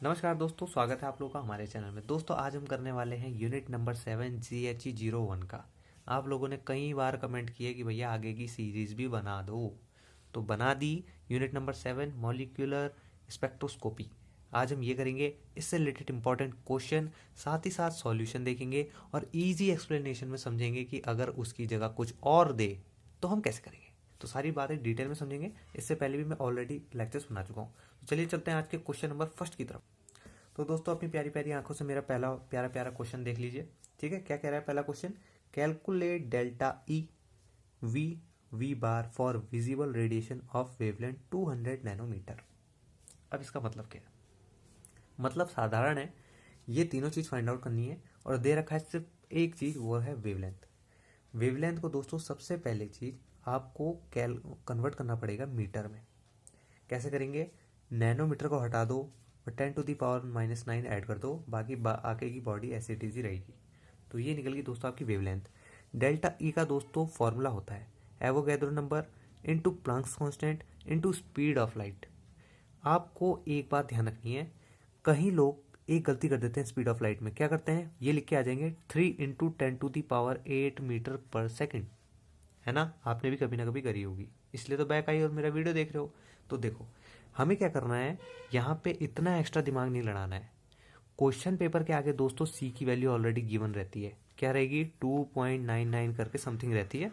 नमस्कार दोस्तों, स्वागत है आप लोगों का हमारे चैनल में। दोस्तों आज हम करने वाले हैं यूनिट नंबर 7 GHE01 का। आप लोगों ने कई बार कमेंट किए कि भैया आगे की सीरीज भी बना दो, तो बना दी। Unit number 7 molecular spectroscopy. आज हम ये करेंगे, इससे रिलेटेड इंपॉर्टेंट क्वेश्चन, साथ ही साथ सॉल्यूशन देखेंगे और इजी एक्सप्लेनेशन में समझेंगे कि अगर उसकी जगह कुछ और दे तो हम कैसे करेंगे। तो सारी बातें डिटेल में समझेंगे। इससे पहले भी मैं ऑलरेडी लेक्चर्स बना चुका हूँ। तो चलिए चलते हैं आज के क्वेश्चन नंबर फर्स्ट की तरफ। तो दोस्तों अपनी प्यारी प्यारी आंखों से मेरा पहला प्यारा प्यारा क्वेश्चन देख लीजिए। ठीक है, क्या कह रहा है पहला question? Calculate delta E V V bar for visible radiation of wavelength 200 nanometre. अब इसका मतलब क्या है? मतलब साधारण है, ये तीनों चीज फाइंड आउट करनी है और दे रखा है सिर्फ एक चीज, वो है वेवलेंथ। वेवलेंथ को दोस्तों सबसे पहले चीज आपको कन्वर्ट करना पड़ेगा मीटर में। कैसे करेंगे? नैनोमीटर को हटा दो और 10⁻⁻⁹ ऐड कर दो, बाकी आगे की बॉडी ऐसे इट इज ही रहेगी। तो ये निकल गई दोस्तों आपकी वेवलेंथ। डेल्टा ई का दोस्तों फॉर्मूला होता है Avogadro number into Planck's constant into speed of light. आपको एक बात ध्यान रखनी है, कहीं लोग एक गलती कर देते हैं स्पीड ऑफ लाइट में। क्या करते हैं? ये लिख के आ जाएंगे 3 × 10⁸ मीटर पर सेकेंड। है ना, आपने भी कभी ना कभी करी होगी, इसलिए तो बैक आई और मेरा वीडियो देख रहे हो। तो देखो, हमें क्या करना है, यहाँ पे इतना एक्स्ट्रा दिमाग नहीं लड़ाना है। क्वेश्चन पेपर के आगे दोस्तों सी की वैल्यू ऑलरेडी गिवन रहती है। क्या रहेगी? 2.99 करके समथिंग रहती है।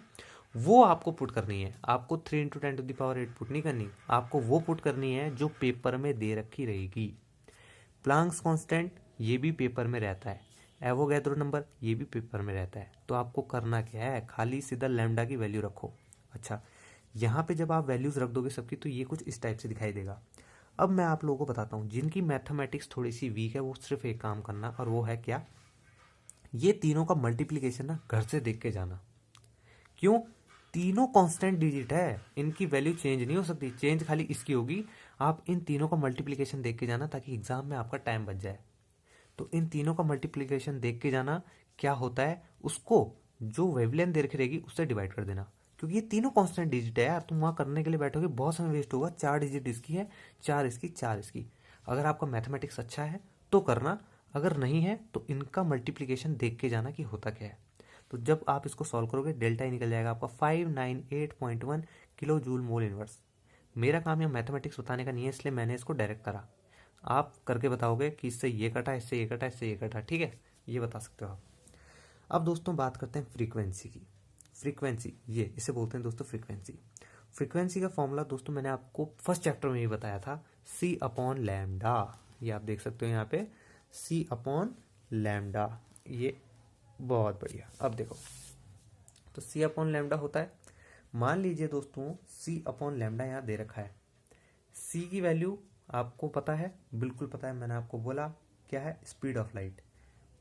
वो आपको पुट करनी है। आपको 3 × 10⁸ पुट नहीं करनी, आपको वो पुट करनी है जो पेपर में दे रखी रहेगी। प्लैंक्स कांस्टेंट ये भी पेपर में रहता है, एवोगैड्रो नंबर ये भी पेपर में रहता है। तो आपको करना क्या है, खाली सीधा लैम्डा की वैल्यू रखो। अच्छा, यहाँ पे जब आप वैल्यूज रख दोगे सबकी, तो ये कुछ इस टाइप से दिखाई देगा। अब मैं आप लोगों को बताता हूँ, जिनकी मैथमेटिक्स थोड़ी सी वीक है वो सिर्फ एक काम करना, और वो है क्या? ये तीनों का मल्टीप्लीकेशन ना घर से देख के जाना। क्यों? तीनों कांस्टेंट डिजिट है, इनकी वैल्यू चेंज नहीं हो सकती, चेंज खाली इसकी होगी। आप इन तीनों का मल्टीप्लीकेशन देख के जाना ताकि एग्जाम में आपका टाइम बच जाए। तो इन तीनों का मल्टीप्लीकेशन देख के जाना, क्या होता है उसको जो वेवलेंथ दे रखी रहेगी उससे डिवाइड कर देना। क्योंकि ये तीनों कांस्टेंट डिजिट है यार, तुम वहां करने के लिए बैठोगे बहुत समय वेस्ट होगा। 4 डिजिट इसकी है, 4 इसकी, 4 इसकी। अगर आपका मैथमेटिक्स अच्छा है तो करना, अगर नहीं है तो इनका मल्टीप्लीकेशन देख के जाना कि होता क्या है। तो जब आप इसको सॉल्व करोगे, डेल्टा ही निकल जाएगा आपका 598.1 किलो जूल मोल इनवर्स। मेरा काम यह मैथमेटिक्स बताने का नहीं है, इसलिए मैंने इसको डायरेक्ट करा। आप करके बताओगे कि इससे ये कटा, इससे ये कटा, इससे ये कटा। ठीक है, ये बता सकते हो आप। अब दोस्तों बात करते हैं फ्रीक्वेंसी की। फ्रीक्वेंसी ये इसे बोलते हैं दोस्तों फ्रीक्वेंसी। फ्रीक्वेंसी का फॉर्मूला दोस्तों मैंने आपको फर्स्ट चैप्टर में ही बताया था, सी अपॉन लैम्डा। ये आप देख सकते हो यहाँ पे, सी अपॉन लैम्डा। ये बहुत बढ़िया। अब देखो, तो सी अपॉन लैम्डा होता है, मान लीजिए दोस्तों सी अपॉन लैम्डा यहाँ दे रखा है। सी की वैल्यू आपको पता है, बिल्कुल पता है, मैंने आपको बोला क्या है, स्पीड ऑफ लाइट।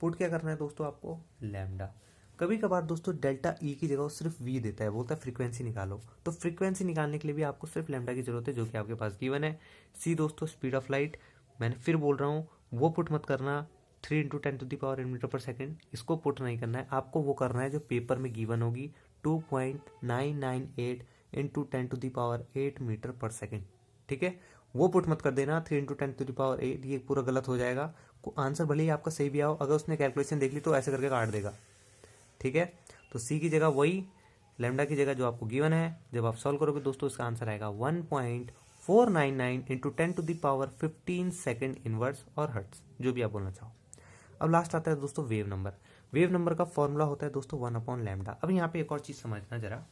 पुट क्या करना है दोस्तों आपको? लैम्डा। कभी कभार दोस्तों डेल्टा ई की जगह वो सिर्फ वी देता है, बोलता है फ्रीक्वेंसी निकालो। तो फ्रीक्वेंसी निकालने के लिए भी आपको सिर्फ लैम्डा की जरूरत है, जो कि आपके पास गिवन है। सी दोस्तों स्पीड ऑफ लाइट, मैंने फिर बोल रहा हूँ वो पुट मत करना 3 × 10⁸ मीटर पर सेकेंड, इसको पुट नहीं करना है। आपको वो करना है जो पेपर में गिवन होगी, 2.998 × 10⁸ मीटर पर सेकेंड। ठीक है, वो पुट मत कर देना 3 × 10⁸, ये पूरा गलत हो जाएगा। आंसर भले ही आपका सही भी आओ, अगर उसने कैलकुलेशन देख ली तो ऐसे करके काट देगा। ठीक है, तो सी की जगह वही, लैम्डा की जगह जो आपको गिवन है। जब आप सॉल्व करोगे दोस्तों, इसका आंसर आएगा 1.499 × 10⁻15 सेकेंड इनवर्स और हर्ट्स, जो भी आप बोलना चाहो। अब लास्ट आता है दोस्तों वेव नंबर। वेव नंबर का फॉर्मूला होता है दोस्तों 1/λ। अब यहाँ पे एक और चीज समझना जरा,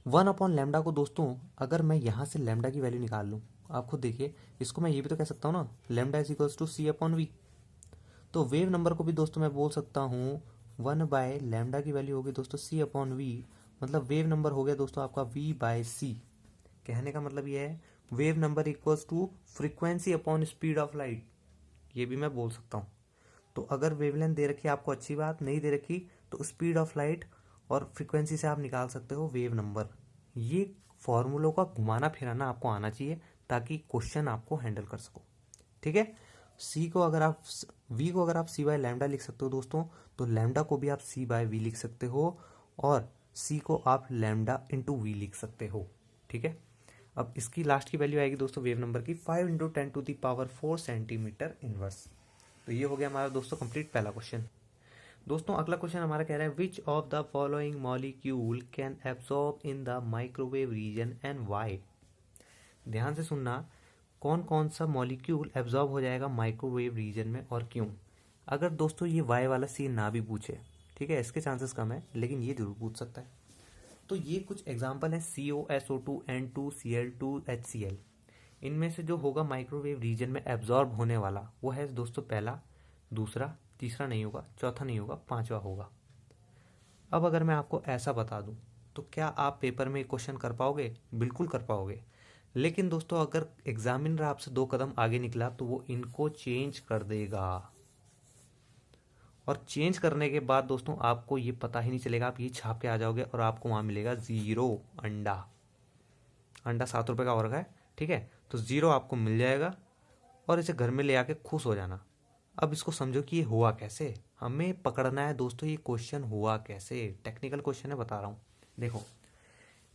1/λ को दोस्तों अगर मैं यहाँ से लैम्डा की वैल्यू निकाल लूँ, आप खुद देखिए, इसको मैं ये भी तो कह सकता हूँ ना, lambda is equals to C upon V. तो वेव नंबर को भी दोस्तों मैं बोल सकता हूँ 1/λ की वैल्यू होगी दोस्तों सी अपॉन वी। मतलब वेव नंबर हो गया दोस्तों आपका v/c। कहने का मतलब ये है wave number equals to frequency upon speed of light, ये भी मैं बोल सकता हूँ। तो अगर वेवलेंथ दे रखी है आपको, अच्छी बात, नहीं दे रखी तो स्पीड ऑफ लाइट और फ्रीक्वेंसी से आप निकाल सकते हो वेव नंबर। ये फॉर्मूलों का घुमाना फिराना आपको आना चाहिए ताकि क्वेश्चन आपको हैंडल कर सको। ठीक है, सी को अगर आप वी को अगर आप सी बाय लैम्डा लिख सकते हो दोस्तों, तो लैम्डा को भी आप सी बाय वी लिख सकते हो और सी को आप लैम्डा इंटू वी लिख सकते हो। ठीक है, अब इसकी लास्ट की वैल्यू आएगी दोस्तों वेव नंबर की 5 × 10⁴ सेंटीमीटर इनवर्स। तो ये हो गया हमारा दोस्तों कंप्लीट पहला क्वेश्चन। दोस्तों अगला क्वेश्चन हमारा कह रहा है which of the following molecule can absorb in the microwave region and why. ध्यान से सुनना, कौन कौन सा मॉलिक्यूल एब्जॉर्ब हो जाएगा माइक्रोवेव रीजन में और क्यों। अगर दोस्तों ये वाई वाला सीन ना भी पूछे, ठीक है, इसके चांसेस कम है, लेकिन ये जरूर पूछ सकता है। तो ये कुछ एग्जांपल है COSO2 N2 Cl2 HCl। इनमें से जो होगा माइक्रोवेव रीजन में एब्जॉर्ब होने वाला वो है दोस्तों पहला, दूसरा, तीसरा नहीं होगा, चौथा नहीं होगा, पांचवा होगा। अब अगर मैं आपको ऐसा बता दूं तो क्या आप पेपर में क्वेश्चन कर पाओगे? बिल्कुल कर पाओगे। लेकिन दोस्तों अगर एग्जामिनर आपसे 2 कदम आगे निकला तो वो इनको चेंज कर देगा, और चेंज करने के बाद दोस्तों आपको ये पता ही नहीं चलेगा, आप ये छाप के आ जाओगे और आपको वहां मिलेगा 0 अंडा। अंडा 7 रुपए का और है, ठीक है, तो 0 आपको मिल जाएगा और इसे घर में ले आके खुश हो जाना। अब इसको समझो कि ये हुआ कैसे, हमें पकड़ना है दोस्तों ये क्वेश्चन हुआ कैसे। टेक्निकल क्वेश्चन है, बता रहा हूँ। देखो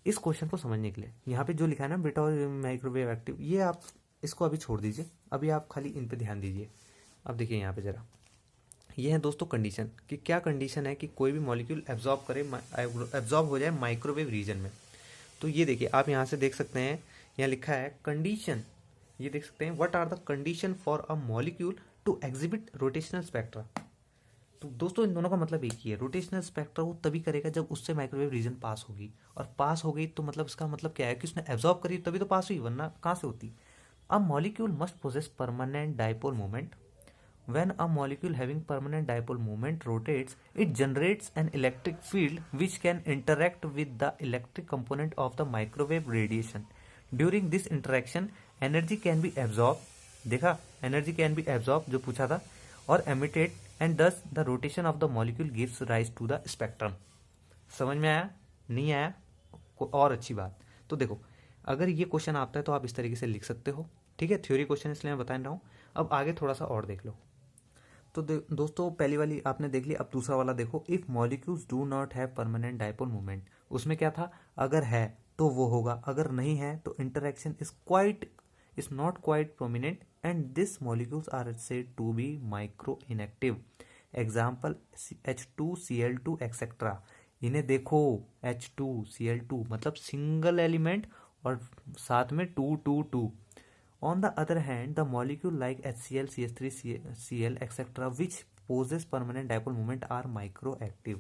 इस क्वेश्चन को समझने के लिए यहाँ पे जो लिखा है ना बेटा माइक्रोवेव एक्टिव, ये आप इसको अभी छोड़ दीजिए, अभी आप खाली इन पे ध्यान दीजिए। अब देखिए यहाँ पे जरा, ये है दोस्तों कंडीशन कि क्या कंडीशन है कि कोई भी मॉलिक्यूल एब्जॉर्ब हो जाए माइक्रोवेव रीजन में। तो ये देखिए आप यहाँ से देख सकते हैं, यहाँ लिखा है कंडीशन, ये देख सकते हैं what are the condition for a molecule to exhibit rotational spectra. तो दोस्तों इन दोनों का मतलब एक ही है, रोटेशनल स्पेक्ट्रा वो तभी करेगा जब उससे माइक्रोवेव रीजन पास होगी, और पास हो गई तो मतलब इसका मतलब क्या है कि उसने एब्जॉर्ब करी तभी तो पास हुई, वरना कहाँ से होती। A molecule must possess permanent dipole moment. When a molecule having permanent dipole moment rotates, it generates an electric field which can interact with the electric component of the microwave radiation. During this interaction, energy can be absorbed. देखा, energy can be absorbed जो पूछा था, और emitted, and thus the rotation of the molecule gives rise to the spectrum. समझ में आया? नहीं आया? और अच्छी बात। तो देखो अगर ये क्वेश्चन आता है तो आप इस तरीके से लिख सकते हो, ठीक है, थ्योरी क्वेश्चन इसलिए मैं बता रहा हूँ। अब आगे थोड़ा सा और देख लो। तो दोस्तों पहली वाली आपने देख ली, अब दूसरा वाला देखो, if molecules do not have permanent dipole moment. उसमें क्या था, अगर है तो वो होगा, अगर नहीं है तो interaction is not quite prominent and this molecules are said to be micro inactive. Example H2Cl2 etcetera. इन्हें देखो H2Cl2 मतलब सिंगल एलिमेंट और साथ में 2 On the other hand, the molecule like HCl, CH3, Cl, etc., which poses permanent dipole moment are microactive.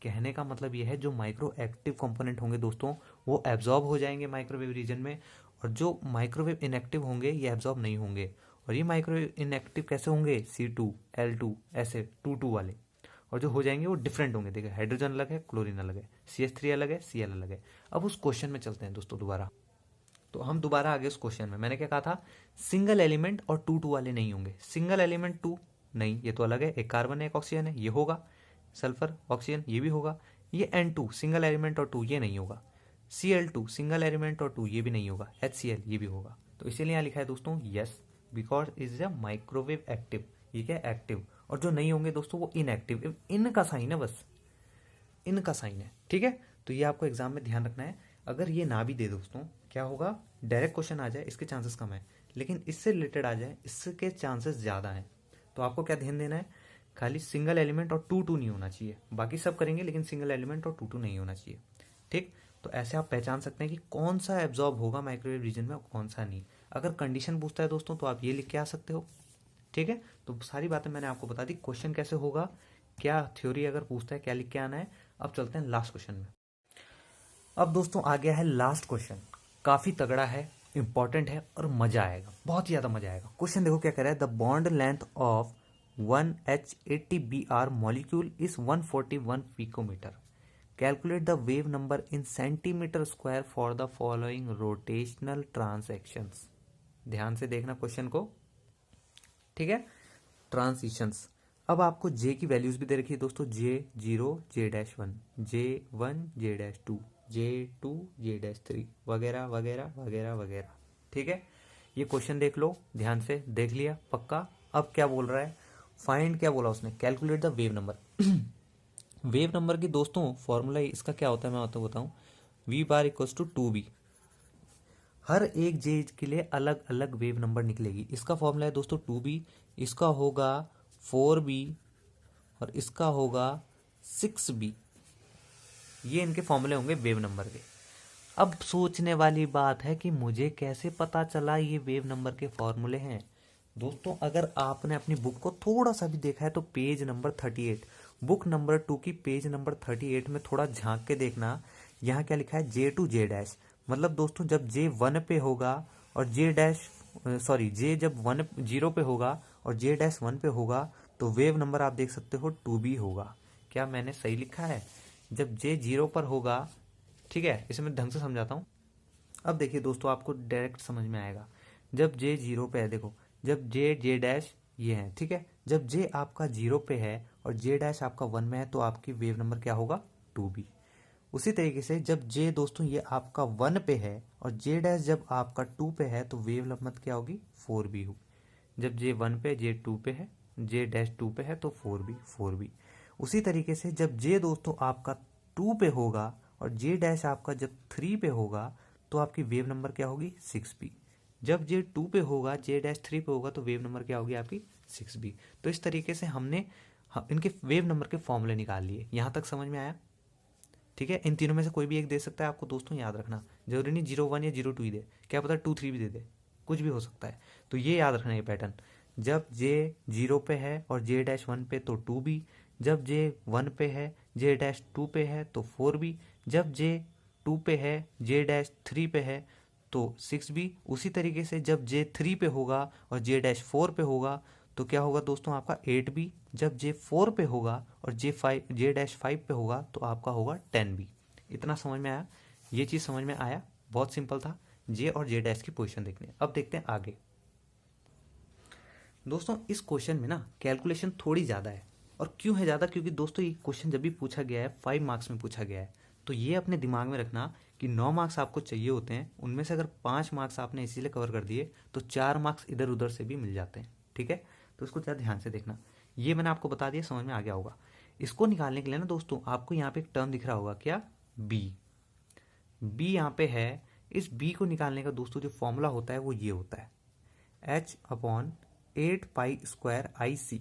कहने का मतलब यह है जो माइक्रो एक्टिव कंपोनेंट होंगे दोस्तों वो एब्जॉर्ब हो जाएंगे माइक्रोवेव रीजन में, और जो माइक्रोवेव इनएक्टिव होंगे ये एब्जॉर्ब नहीं होंगे। और ये माइक्रोवेव इनएक्टिव कैसे होंगे, C2, L2 ऐसे 2 वाले, और जो हो जाएंगे वो डिफरेंट होंगे। देखिए हाइड्रोजन अलग है, क्लोरीन अलग है, CH3 अलग है, Cl अलग है। अब उस क्वेश्चन में चलते हैं दोस्तों दोबारा। तो हम दोबारा आगे उस क्वेश्चन में, मैंने क्या कहा था, सिंगल एलिमेंट और 2 वाले नहीं होंगे। सिंगल एलिमेंट 2 नहीं, ये तो अलग है, एक कार्बन है एक ऑक्सीजन है, ये होगा। सल्फर ऑक्सीजन ये भी होगा। ये N2 सिंगल एलिमेंट और 2 ये नहीं होगा। Cl2 सिंगल एलिमेंट और 2 ये भी नहीं होगा। HCl ये भी होगा। तो इसीलिए यहाँ लिखा है दोस्तों yes because is a microwave active. ये क्या एक्टिव, और जो नहीं होंगे दोस्तों वो इनएक्टिव। इनका साइन है, बस इनका साइन है, ठीक है। तो ये आपको एग्जाम में ध्यान रखना है। अगर ये ना भी दे दोस्तों क्या होगा, डायरेक्ट क्वेश्चन आ जाए इसके चांसेस कम है, लेकिन इससे रिलेटेड आ जाए इसके चांसेस ज़्यादा हैं। तो आपको क्या ध्यान देना है, खाली सिंगल एलिमेंट और 2 नहीं होना चाहिए, बाकी सब करेंगे लेकिन सिंगल एलिमेंट और 2 नहीं होना चाहिए, ठीक। तो ऐसे आप पहचान सकते हैं कि कौन सा एब्जॉर्ब होगा माइक्रोवेव रीजन में और कौन सा नहीं। अगर कंडीशन पूछता है दोस्तों तो आप ये लिख के आ सकते हो, ठीक है। तो सारी बातें मैंने आपको बता दी, क्वेश्चन कैसे होगा, क्या थ्योरी अगर पूछता है क्या लिख के आना है। अब चलते हैं लास्ट क्वेश्चन में। अब दोस्तों आ गया है लास्ट क्वेश्चन, काफी तगड़ा है, इंपॉर्टेंट है और मजा आएगा, बहुत ही ज्यादा मजा आएगा। क्वेश्चन देखो क्या कह रहा है, the bond length of 1H80Br molecule is 141 picometre. Calculate the wave number in centimetre square for the following rotational transactions. ध्यान से देखना क्वेश्चन को, ठीक है। ट्रांजिशंस, अब आपको जे की वैल्यूज भी दे रखी है दोस्तों, J0, J-1, J1, J-2, J2, J-3 वगैरह वगैरह वगैरह वगैरह, ठीक है। ये क्वेश्चन देख लो ध्यान से, देख लिया पक्का। अब क्या बोल रहा है, फाइंड, क्या बोला उसने, calculate the wave number. Wave number की दोस्तों फॉर्मूला इसका क्या होता है मैं आपको बताऊं, V bar equals to 2B। हर एक जे के लिए अलग अलग वेव नंबर निकलेगी। इसका फॉर्मूला है दोस्तों 2b, इसका होगा 4b और इसका होगा 6b। ये इनके फॉर्मूले होंगे वेव नंबर के। अब सोचने वाली बात है कि मुझे कैसे पता चला ये वेव नंबर के फॉर्मूले हैं। दोस्तों अगर आपने अपनी बुक को थोड़ा सा भी देखा है तो पेज नंबर 38, बुक नंबर 2 की पेज नंबर 38 में थोड़ा झांक के देखना। यहाँ क्या लिखा है, जे टू जे डैश। मतलब दोस्तों जब जे 1 पे होगा और जे डैश जे जब 1 0 पे होगा और जे डैश 1 पे होगा तो वेव नंबर आप देख सकते हो 2b होगा। क्या मैंने सही लिखा है? जब जे 0 पर होगा, ठीक है, इसे मैं ढंग से समझाता हूँ। अब देखिए दोस्तों आपको डायरेक्ट समझ में आएगा। जब जे 0 पे है, देखो जब जे डैश ये है, ठीक है, जब जे आपका 0 पे है और जे डैश आपका 1 में है तो आपकी वेव नंबर क्या होगा, 2b। उसी तरीके से जब जे दोस्तों ये आपका 1 पे है और जे डैश जब आपका 2 पे है तो वेव नंबर क्या होगी, 4b होगी। जब जे 1 पे, जे 2 पे है, जे डैश 2 पे है तो 4b। उसी तरीके से जब जे दोस्तों आपका 2 पे होगा और जे डैश आपका जब 3 पे होगा तो आपकी वेव नंबर क्या होगी, 6b। जब जे 2 पे होगा, जे डैश 3 पे होगा तो वेव नंबर क्या होगी आपकी, 6b। तो इस तरीके से हमने इनके वेव नंबर के फॉर्मूले निकाल लिए। यहाँ तक समझ में आया? ठीक है, इन तीनों में से कोई भी एक दे सकता है आपको दोस्तों, याद रखना। जरूरी नहीं 0 1 या 0 2 ही दे, क्या पता 2 3 भी दे दे, कुछ भी हो सकता है। तो ये याद रखना ये पैटर्न। जब जे 0 पे है और जे डैश 1 पे तो 2b, जब जे 1 पे है, जे डैश 2 पे है तो 4b, जब जे 2 पे है, जे डैश 3 पे है तो 6b। उसी तरीके से जब जे 3 पे होगा और जे डैश 4 पे होगा तो क्या होगा दोस्तों आपका 8b। जब जे 4 पे होगा और जे डैश 5 पे होगा तो आपका होगा 10b। इतना समझ में आया? ये चीज़ समझ में आया? बहुत सिंपल था जे और जे डैश की पोजीशन देखने। अब देखते हैं आगे। दोस्तों इस क्वेश्चन में ना कैलकुलेशन थोड़ी ज़्यादा है। और क्यों है ज़्यादा? क्योंकि दोस्तों ये क्वेश्चन जब भी पूछा गया है 5 मार्क्स में पूछा गया है। तो ये अपने दिमाग में रखना कि 9 मार्क्स आपको चाहिए होते हैं, उनमें से अगर 5 मार्क्स आपने इसीलिए कवर कर दिए तो 4 मार्क्स इधर उधर से भी मिल जाते हैं। ठीक है, तो इसको ज़रा ध्यान से देखना। ये मैंने आपको बता दिया, समझ में आ गया होगा। इसको निकालने के लिए ना दोस्तों आपको यहाँ पे एक टर्म दिख रहा होगा, क्या, बी यहाँ पे है। इस बी को निकालने का दोस्तों जो फॉर्मूला होता है वो ये होता है h/8π²IC।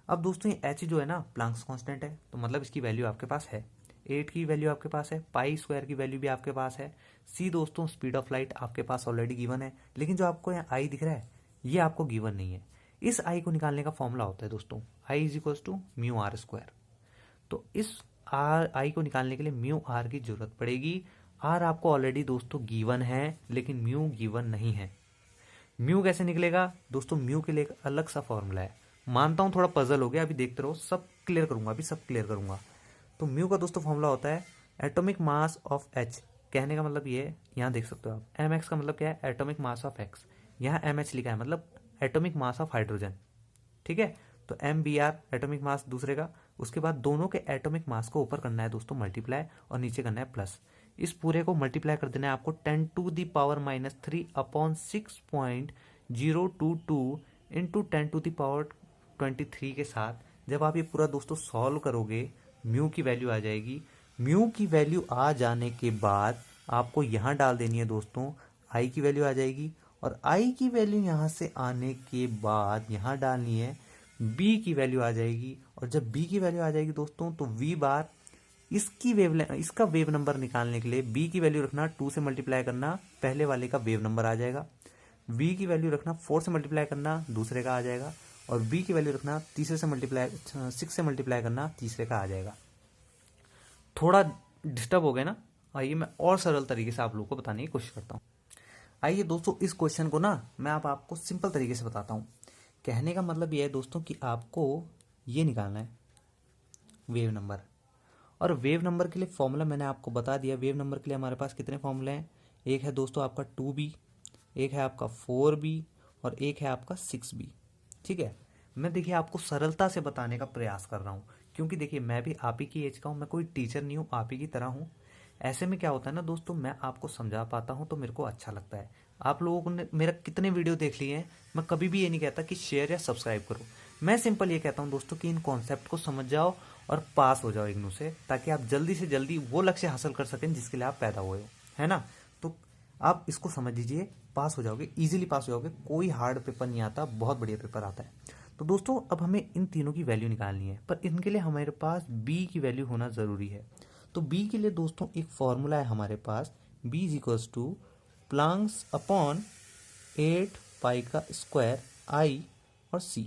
अब दोस्तों ये h जो है ना प्लांक्स कांस्टेंट है, तो मतलब इसकी वैल्यू आपके पास है, 8 की वैल्यू आपके पास है, पाई स्क्वायर की वैल्यू भी आपके पास है, c दोस्तों स्पीड ऑफ लाइट आपके पास ऑलरेडी गिवन है। लेकिन जो आपको यहाँ i दिख रहा है ये आपको गिवन नहीं है। इस i को निकालने का फॉर्मूला होता है दोस्तों i = μr²। तो इस i को निकालने के लिए म्यू r की जरूरत पड़ेगी। r आपको ऑलरेडी दोस्तों गिवन है लेकिन म्यू गिवन नहीं है। म्यू कैसे निकलेगा दोस्तों? म्यू के लिए एक अलग सा फॉर्मूला है। मानता हूं थोड़ा पजल हो गया, अभी देखते रहो, सब क्लियर करूंगा, अभी सब क्लियर करूंगा। तो म्यू का दोस्तों फॉर्मूला होता है एटॉमिक मास ऑफ एच। कहने का मतलब ये है, यहाँ देख सकते हो आप, एम एक्स का मतलब क्या है, एटॉमिक मास ऑफ एक्स। यहाँ एम एच लिखा है मतलब एटॉमिक मास ऑफ हाइड्रोजन। ठीक है, तो M B R atomic mass दूसरे का, उसके बाद दोनों के एटॉमिक मास को ऊपर करना है दोस्तों मल्टीप्लाई और नीचे करना है प्लस। इस पूरे को मल्टीप्लाई कर देना है आपको 10⁻³ इंटू 10⁻23 के साथ। जब आप ये पूरा दोस्तों सॉल्व करोगे म्यू की वैल्यू आ जाएगी। म्यू की वैल्यू आ जाने के बाद आपको यहाँ डाल देनी है दोस्तों, आई की वैल्यू आ जाएगी, और आई की वैल्यू यहाँ से आने के बाद यहाँ डालनी है बी की वैल्यू आ जाएगी। और जब बी की वैल्यू आ जाएगी दोस्तों तो वी बार इसका वेव नंबर निकालने के लिए बी की वैल्यू रखना 2 से मल्टीप्लाई करना, पहले वाले का वेव नंबर आ जाएगा। वी की वैल्यू रखना 4 से मल्टीप्लाई करना, दूसरे का आ जाएगा। और बी की वैल्यू रखना 6 से मल्टीप्लाई करना, तीसरे का आ जाएगा। थोड़ा डिस्टर्ब हो गया ना? आइए मैं और सरल तरीके से आप लोगों को बताने की कोशिश करता हूँ। आइए दोस्तों इस क्वेश्चन को ना मैं आपको सिंपल तरीके से बताता हूँ। कहने का मतलब ये है दोस्तों कि आपको ये निकालना है वेव नंबर। और वेव नंबर के लिए फॉर्मूला मैंने आपको बता दिया। वेव नंबर के लिए हमारे पास कितने फॉर्मूले हैं? एक है दोस्तों आपका 2b, एक है आपका 4b और एक है आपका 6b। ठीक है, मैं देखिए आपको सरलता से बताने का प्रयास कर रहा हूँ, क्योंकि देखिए मैं भी आप ही की एज का हूँ, मैं कोई टीचर नहीं हूँ, आप ही की तरह हूँ। ऐसे में क्या होता है ना दोस्तों, मैं आपको समझा पाता हूँ तो मेरे को अच्छा लगता है। आप लोगों ने मेरा कितने वीडियो देख लिए हैं, मैं कभी भी ये नहीं कहता कि शेयर या सब्सक्राइब करो। मैं सिंपल ये कहता हूँ दोस्तों कि इन कॉन्सेप्ट को समझ जाओ और पास हो जाओ इग्नू से, ताकि आप जल्दी से जल्दी वो लक्ष्य हासिल कर सकें जिसके लिए आप पैदा हुए हो, है ना। तो आप इसको समझ लीजिए, पास हो जाओगे, इजीली पास हो जाओगे, कोई हार्ड पेपर नहीं आता, बहुत बढ़िया पेपर आता है। तो दोस्तों अब हमें इन तीनों की वैल्यू निकालनी है, पर इनके लिए हमारे पास b की वैल्यू होना ज़रूरी है। तो b के लिए दोस्तों एक फॉर्मूला है हमारे पास, b is equals to Planck's upon 8 pi का स्क्वायर i और c।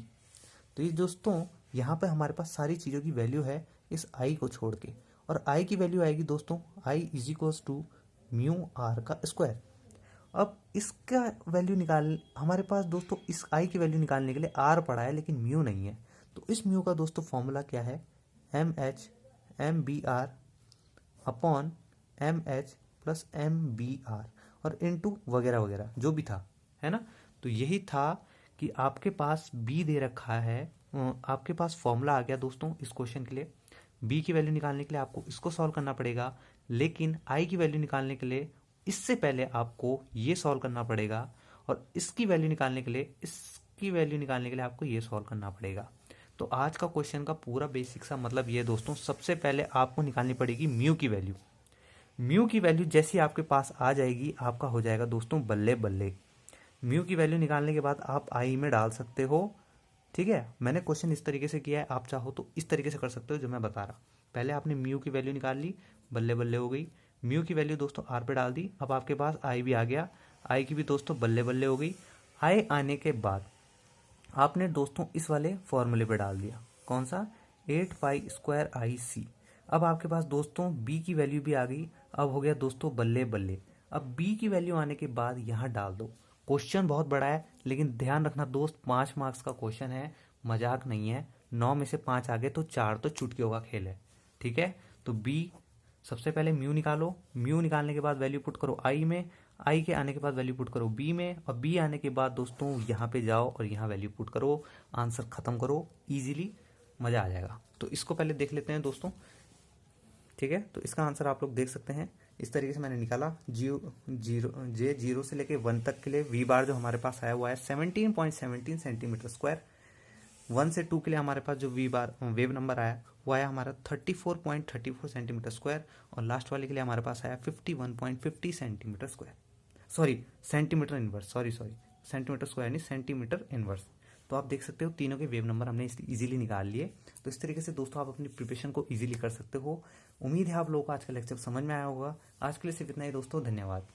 तो ये दोस्तों यहाँ पे हमारे पास सारी चीज़ों की वैल्यू है इस i को छोड़ के, और i की वैल्यू आएगी दोस्तों i is equals to mu R का स्क्वायर। अब इसका वैल्यू निकाल, हमारे पास दोस्तों इस i की वैल्यू निकालने के लिए r पड़ा है लेकिन म्यू नहीं है, तो इस म्यू का दोस्तों फॉर्मूला क्या है, M H M B R upon M H plus M B R और इनटू वगैरह वगैरह जो भी था, है ना। तो यही था कि आपके पास b दे रखा है, आपके पास फॉर्मूला आ गया दोस्तों इस क्वेश्चन के लिए। b की वैल्यू निकालने के लिए आपको इसको सॉल्व करना पड़ेगा, लेकिन i की वैल्यू निकालने के लिए इससे पहले आपको ये सॉल्व करना पड़ेगा, और इसकी वैल्यू निकालने के लिए आपको ये सॉल्व करना पड़ेगा। तो आज का क्वेश्चन का पूरा बेसिक सा मतलब ये दोस्तों, सबसे पहले आपको निकालनी पड़ेगी म्यू की वैल्यू। म्यू की वैल्यू जैसी आपके पास आ जाएगी, आपका हो जाएगा दोस्तों बल्ले बल्ले। म्यू की वैल्यू निकालने के बाद आप आई में डाल सकते हो, ठीक है। मैंने क्वेश्चन इस तरीके से किया है, आप चाहो तो इस तरीके से कर सकते हो जो मैं बता रहा। पहले आपने म्यू की वैल्यू निकाल ली, बल्ले बल्ले हो गई। म्यू की वैल्यू दोस्तों आर पे डाल दी, अब आपके पास आई भी आ गया, आई की भी दोस्तों बल्ले बल्ले हो गई। आई आने के बाद आपने दोस्तों इस वाले फॉर्मूले पे डाल दिया, कौन सा, 8 पाई स्क्वायर आई सी। अब आपके पास दोस्तों बी की वैल्यू भी आ गई, अब हो गया दोस्तों बल्ले बल्ले। अब बी की वैल्यू आने के बाद यहाँ डाल दो। क्वेश्चन बहुत बड़ा है, लेकिन ध्यान रखना दोस्त 5 मार्क्स का क्वेश्चन है, मजाक नहीं है। 9 में से 5 आ गए तो 4 तो चुटकियों का खेल है, ठीक है। तो बी, सबसे पहले म्यू निकालो, म्यू निकालने के बाद वैल्यू पुट करो आई में, आई के आने के बाद वैल्यू पुट करो बी में, और बी आने के बाद दोस्तों यहाँ पे जाओ और यहाँ वैल्यू पुट करो, आंसर खत्म करो, इजीली मजा आ जाएगा। तो इसको पहले देख लेते हैं दोस्तों, ठीक है। तो इसका आंसर आप लोग देख सकते हैं, इस तरीके से मैंने निकाला। जीरो से लेके 1 तक के लिए वी बार जो हमारे पास आया हुआ है 17.17 सेंटीमीटर स्क्वायर। 1 से 2 के लिए हमारे पास जो वी बार वेव नंबर आया वो आया हमारा 34.34 सेंटीमीटर स्क्वायर, और लास्ट वाले के लिए हमारे पास आया 51.50 centimetre square, sorry centimetre inverse, sorry centimetre square नहीं, सेंटीमीटर इनवर्स। तो आप देख सकते हो तीनों के वेव नंबर हमने इजीली निकाल लिए। तो इस तरीके से दोस्तों आप अपनी प्रिपरेशन को इजीली कर सकते हो। उम्मीद है आप लोगों को आज का लेक्चर समझ में आया होगा। आज के लिए सिर्फ इतना ही दोस्तों, धन्यवाद।